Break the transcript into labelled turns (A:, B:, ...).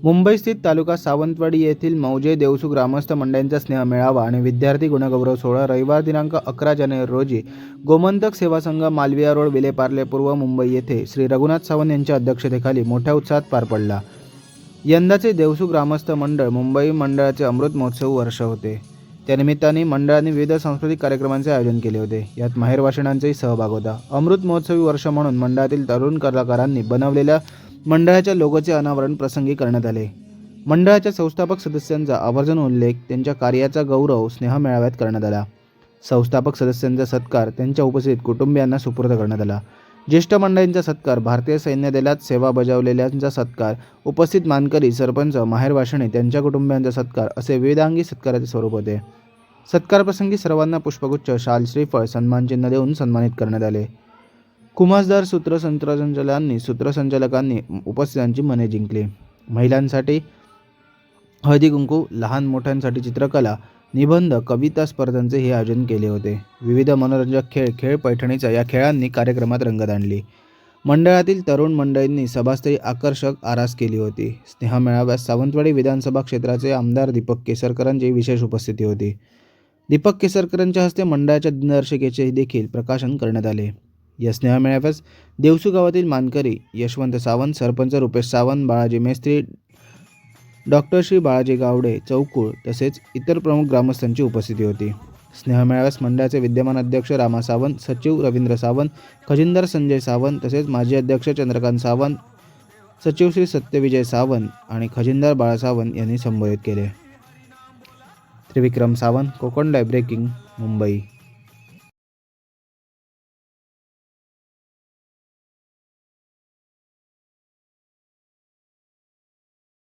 A: मुंबई स्थित तालुका सावंतवाडी येथील मौजे देवसू ग्रामस्थ मंडळींचा स्नेह मेळावा आणि विद्यार्थी गुणगौरव सोहळा रविवार दिनांक 11 जानेवारी रोजी गोमंतक सेवा संघ मालविया रोड विलेपार्ले पूर्व मुंबई येथे श्री रघुनाथ सावंत यांच्या अध्यक्षतेखाली मोठ्या उत्साहात पार पडला। यंदाचे देवसू ग्रामस्थ मंडळ मुंबई मंडळाचे अमृत महोत्सव वर्ष होते। त्यानिमित्ताने मंडळाने विविध सांस्कृतिक कार्यक्रमांचे आयोजन केले होते। यात माहेर भाषणांचाही सहभाग होता। अमृत महोत्सवी वर्ष म्हणून मंडळातील तरुण कलाकारांनी बनवलेल्या मंडळाच्या लोगोचे अनावरण प्रसंगी करण्यात आले। मंडळाच्या संस्थापक सदस्यांचा आवर्जून उल्लेख, त्यांच्या कार्याचा गौरव स्नेह मेळाव्यात करण्यात आला। संस्थापक सदस्यांचा सत्कार त्यांच्या उपस्थित कुटुंबियांना सुपूर्द करण्यात आला। ज्येष्ठ मंडळींचा सत्कार, भारतीय सैन्य दलात सेवा बजावलेल्यांचा सत्कार, उपस्थित मानकरी, सरपंच, माहेर भाषणे, त्यांच्या कुटुंबियांचा सत्कार असे विविधांगी सत्काराचे स्वरूप होते। सत्कार प्रसंगी सर्वांना पुष्पगुच्छ, शाल, श्रीफळ, सन्मानचिन्ह देऊन सन्मानित करण्यात आले। कुमासदार, सूत्रसंचालकांनी उपस्थितांची मने जिंकली। महिलांसाठी हळदी कुंकू, लहान मोठ्यांसाठी चित्रकला, निबंध, कविता स्पर्धांचे हे आयोजन केले होते। विविध मनोरंजक खेळ पैठणीचा या खेळांनी कार्यक्रमात रंगत आणली। मंडळातील तरुण मंडळींनी सभास्थळी आकर्षक आरास केली होती। स्नेह मेळाव्यात सावंतवाडी विधानसभा क्षेत्राचे आमदार दीपक केसरकरांची विशेष उपस्थिती होती। दीपक केसरकरांच्या हस्ते मंडळाच्या दिनदर्शिकेचे देखील प्रकाशन करण्यात आले। या स्नेह मेळाव्यास देवसू गावातील मानकरी यशवंत सावंत, सरपंच रुपेश सावंत, बाळाजी मेस्त्री, डॉक्टर श्री बाळाजी गावडे चौकुळ तसेच इतर प्रमुख ग्रामस्थांची उपस्थिती होती। स्नेह मेळाव्यास मंडळाचे विद्यमान अध्यक्ष रामा सावंत, सचिव रवींद्र सावंत, खजिनदार संजय सावंत तसेच माजी अध्यक्ष चंद्रकांत सावंत, सचिव श्री सत्यविजय सावंत आणि खजिनदार बाळा सावंत यांनी संबोधित केले। Trivikram Sawant, Konkan live breaking, Mumbai.